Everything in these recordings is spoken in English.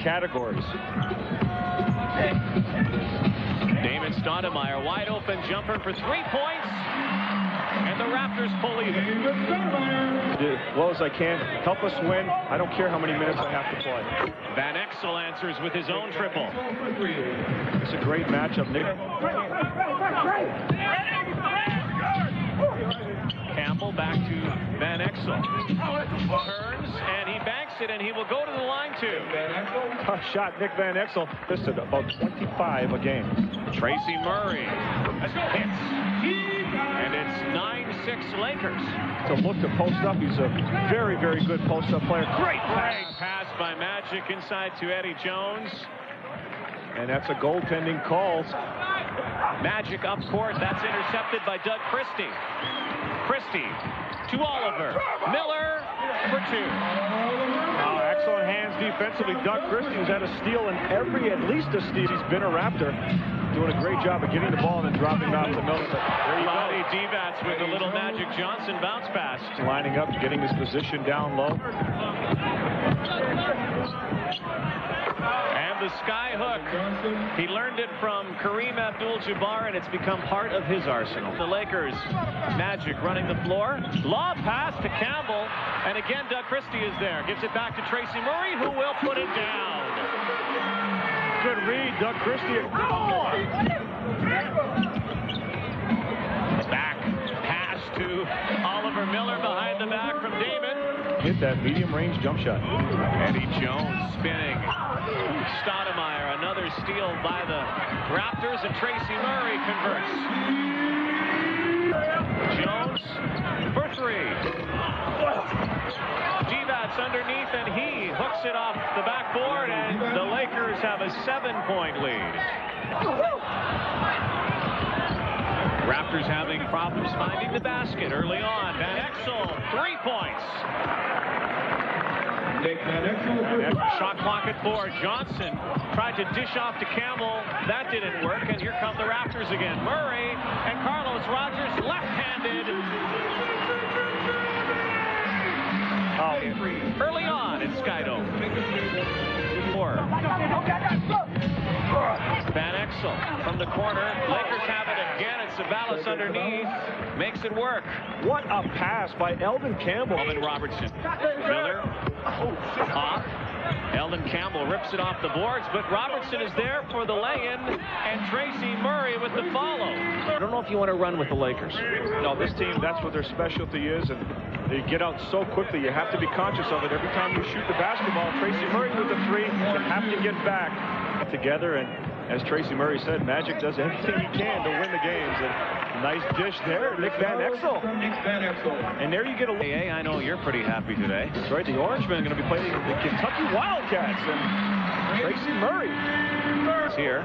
categories. Damon Stoudemire, wide open jumper for 3 points. And the Raptors pull even. As well as I can. Help us win. I don't care how many minutes I have to play. Van Exel answers with his own triple. It's a great matchup, Nick. Campbell back to Van Exel. Turns, and he banks it, and he will go to the line, too. Tough shot, Nick Van Exel. This is about 25 a game. Tracy Murray hits. And it's 9-6 Lakers. To look to post up, he's a very, very good post-up player. Great pass by Magic inside to Eddie Jones. And that's a goaltending call. Magic up court. That's intercepted by Doug Christie. Christie to Oliver. Miller for 2. Excellent hands defensively. Doug Christie has had a steal in at least a steal. He's been a Raptor. Doing a great job of getting the ball and then dropping it off to Miller. But there you go. Divats with a little Magic Johnson bounce pass. Lining up, getting his position down low. And the sky hook. He learned it from Kareem Abdul-Jabbar, and it's become part of his arsenal. The Lakers, Magic running the floor. Lob pass to Campbell. And again, Doug Christie is there. Gives it back to Tracy Murray, who will put it down. Good read, Doug Christie. Back pass to Oliver Miller behind the back from Damon. Hit that medium range jump shot. Eddie Jones spinning. Stoudemire, another steal by the Raptors, and Tracy Murray converts. Jones for 3. Divats underneath, and he hooks it off the backboard, and the Lakers have a 7-point lead. Raptors having problems finding the basket early on. Van Exel, 3 points. Shot clock at 4. Johnson tried to dish off to Campbell. That didn't work, and here come the Raptors again. Murray and Carlos Rogers left-handed. Early on in Skydome. 4. Van Exel from the corner. Lakers have it again. It's Sabalas underneath. Makes it work. What a pass by Eldon Campbell. Alvin Robertson. Miller. Off. Eldon Campbell rips it off the boards, but Robertson is there for the lay-in, and Tracy Murray with the follow. I don't know if you want to run with the Lakers. No, this team, that's what their specialty is, and they get out so quickly. You have to be conscious of it. Every time you shoot the basketball, Tracy Murray with the 3, you have to get back together, and as Tracy Murray said, Magic does everything he can to win the games. And nice dish there, Nick Van Exel. And there you get a look. Hey, I know you're pretty happy today. That's right, the Orangemen are going to be playing the Kentucky Wildcats, and Tracy Murray. It's here.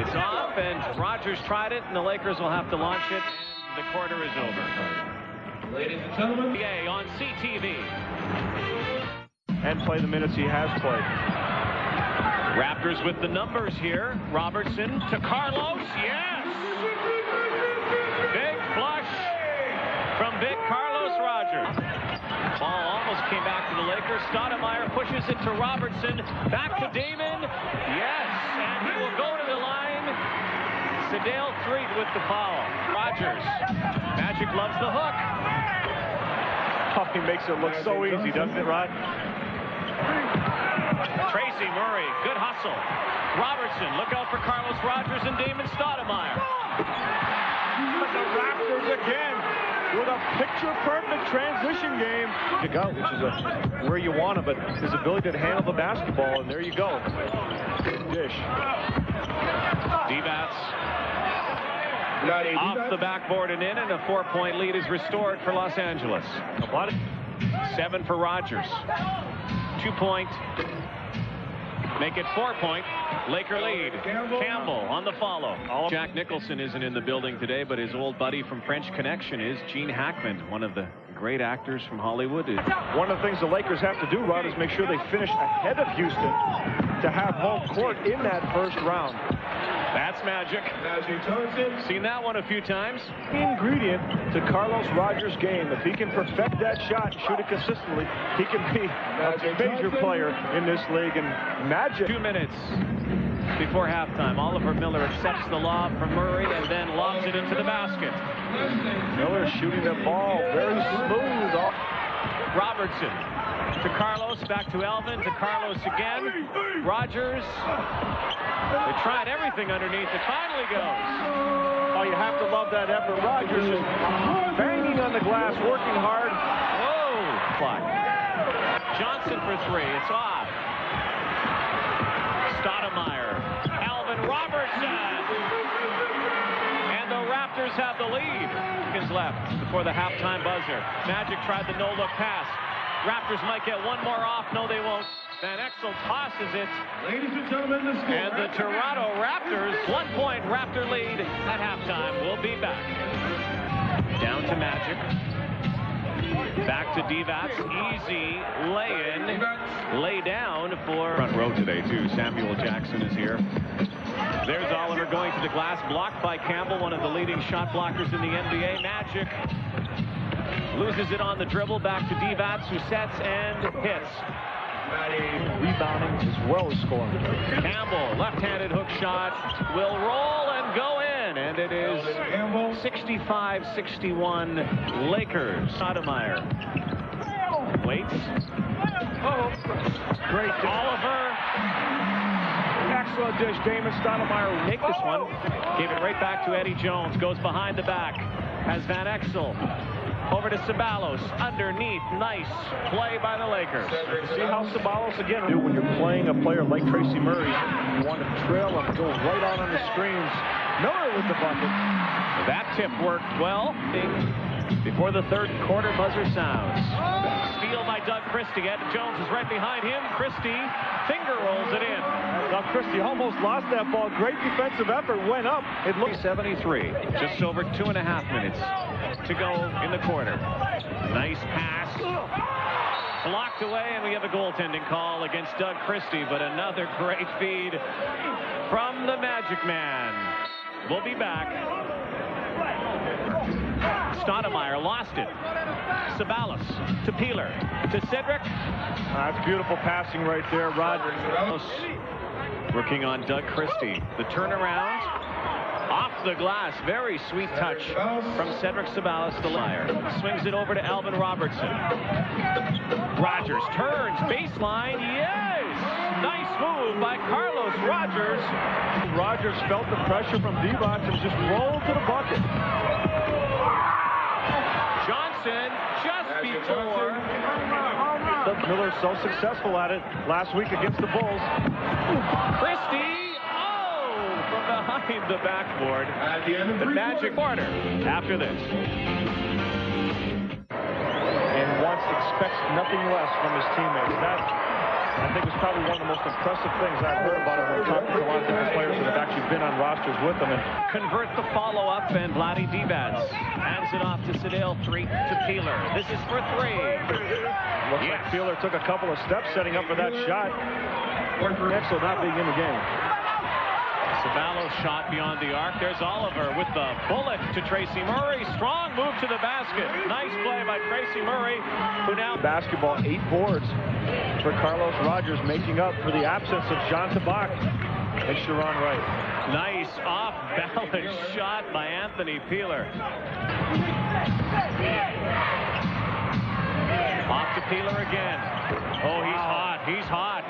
It's off, and Rogers tried it, and the Lakers will have to launch it. The quarter is over. Ladies and gentlemen, NBA on CTV. And play the minutes he has played. Raptors with the numbers here. Robertson to Carlos. Yes! Big flush from big Carlos Rogers. Ball almost came back to the Lakers. Stoudemire pushes it to Robertson. Back to Damon. Yes! And he will go to the line. Sedale Threet with the foul. Rogers. Magic loves the hook. Oh, he makes it look so easy, doesn't it, Rod? Tracy Murray, good hustle. Robertson, look out for Carlos Rogers and Damon Stoudemire. The Raptors again with a picture-perfect transition game. To go, which is where you want him, but his ability to handle the basketball, and there you go. Dish. Divats off the backboard and in, and a 4-point lead is restored for Los Angeles. 7 for Rogers. 2-point. Make it 4-point. Laker lead. Campbell on the follow. Jack Nicholson isn't in the building today, but his old buddy from French Connection is Gene Hackman, one of the great actors from Hollywood. One of the things the Lakers have to do, Rod, is make sure they finish ahead of Houston to have home court in that first round. That's Magic. Seen that one a few times. Ingredient to Carlos Rogers' game. If he can perfect that shot and shoot it consistently, he can be a major player in this league. And Magic. 2 minutes before halftime. Oliver Miller accepts the lob from Murray and then lobs it into the basket. Miller shooting the ball very smooth. Robertson to Carlos, back to Elvin, to Carlos again. Rogers. They tried everything underneath. It finally goes. Oh, you have to love that effort. Rogers is banging on the glass, working hard. Whoa! Clock. Johnson for three. It's off. Stoudemire. Alvin Robertson. And the Raptors have the lead. Seconds left before the halftime buzzer. Magic tried the no-look pass. Raptors might get one more off. No, they won't. Van Exel tosses it. Ladies and gentlemen, the score. And the Toronto Raptors, 1-point Raptor lead at halftime. We'll be back. Down to Magic. Back to Divac. Easy lay-in. Lay down for front row today, too. Samuel Jackson is here. There's Oliver going to the glass. Blocked by Campbell, one of the leading shot blockers in the NBA. Magic loses it on the dribble. Back to Divac, who sets and hits. Rebounding as well as scoring. Campbell, left-handed hook shot, will roll and go in, and it is 65-61 Lakers. Stoudemire waits. Great. Oliver. Excellent dish. Damon Stoudemire. Take this one. Gave it right back to Eddie Jones. Goes behind the back. Has Van Exel. Over to Ceballos, underneath, nice play by the Lakers. See how Ceballos, again, when you're playing a player like Tracy Murray, you want to trail him, go right out on the screens. Miller with the bucket. That tip worked well before the third quarter buzzer sounds. Steal by Doug Christie. Ed Jones is right behind him. Christie finger rolls it in. Doug Christie almost lost that ball. Great defensive effort, went up. It looked 73. Just over 2.5 minutes to go in the quarter. Nice pass. Blocked away, and we have a goaltending call against Doug Christie, but another great feed from the Magic Man. We'll be back. Stoudemire lost it. Ceballos to Peeler to Cedric. That's beautiful passing right there, Rogers. Working on Doug Christie. The turnaround. Off the glass, very sweet touch from Cedric Ceballos, the liar. Swings it over to Alvin Robertson. Rogers turns, baseline, yes! Nice move by Carlos Rogers. Rogers felt the pressure from Divac and just rolled to the bucket. Johnson just before. Miller's so successful at it last week against the Bulls. Christie. Behind the backboard. The Magic corner after this. And once expects nothing less from his teammates. That, I think, is probably one of the most impressive things I've heard about him when talking to a lot of different players that have actually been on rosters with him. And convert the follow-up, and Vlade Divac hands it off to Sedale, 3 to Peeler. This is for 3. Looks like Peeler took a couple of steps setting up for that shot. Exel not being in the game. Ceballos shot beyond the arc. There's Oliver with the bullet to Tracy Murray. Strong move to the basket. Nice play by Tracy Murray, who now... Basketball, 8 boards for Carlos Rogers, making up for the absence of John Tabak and Sharon Wright. Nice off-balance shot by Anthony Peeler. Off to Peeler again. Oh, he's hot. He's hot.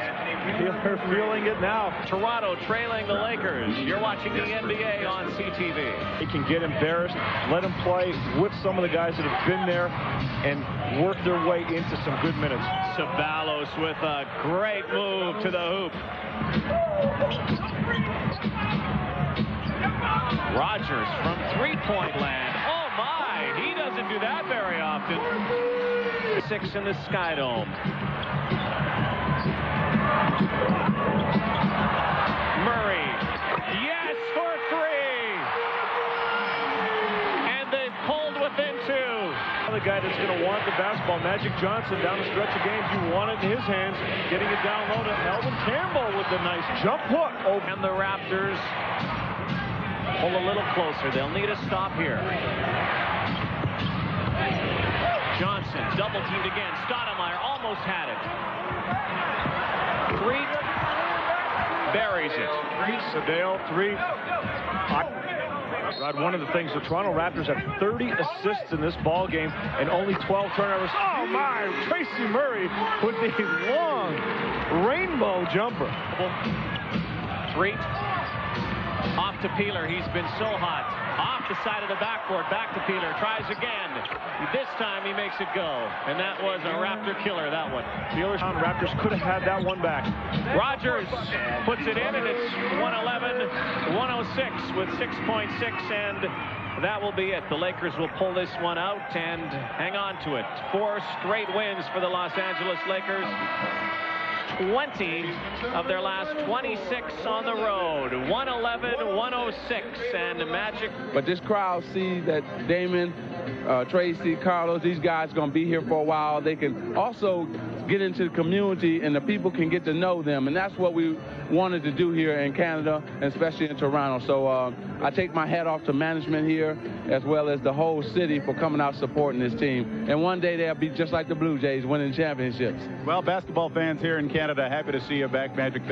Peeler feeling it now. Toronto trailing the Lakers. You're watching the NBA on CTV. He can get embarrassed, let him play with some of the guys that have been there and work their way into some good minutes. Ceballos with a great move to the hoop. Rogers from three-point land. Oh, my. He doesn't do that very often. 6 in the Sky Dome. Murray. Yes, for 3. And they pulled within 2. The guy that's going to want the basketball, Magic Johnson, down the stretch of games. You want it in his hands, getting it down low to Elvin Campbell with the nice jump hook. And the Raptors pull a little closer. They'll need a stop here. Johnson double teamed again. Stoudemire almost had it. Three. Buries it. Sedale, 3. Rod, one of the things, the Toronto Raptors have 30 assists in this ball game and only 12 turnovers. Oh my, Tracy Murray with the long rainbow jumper. 3. Off to Peeler. He's been so hot. Off the side of the backboard. Back to Peeler. Tries again. This time he makes it go. And that was a Raptor killer, that one. The Raptors could have had that one back. Rogers puts it in, and it's 111-106 with 6.6, and that will be it. The Lakers will pull this one out and hang on to it. 4 straight wins for the Los Angeles Lakers. 20 of their last 26 on the road. 111-106, and Magic. But this crowd sees that Damon, Tracy, Carlos, these guys are going to be here for a while. They can also get into the community, and the people can get to know them, and that's what we wanted to do here in Canada, and especially in Toronto. So I take my hat off to management here, as well as the whole city, for coming out supporting this team. And one day they'll be just like the Blue Jays, winning championships. Well, basketball fans here in Canada, happy to see you back, Magic.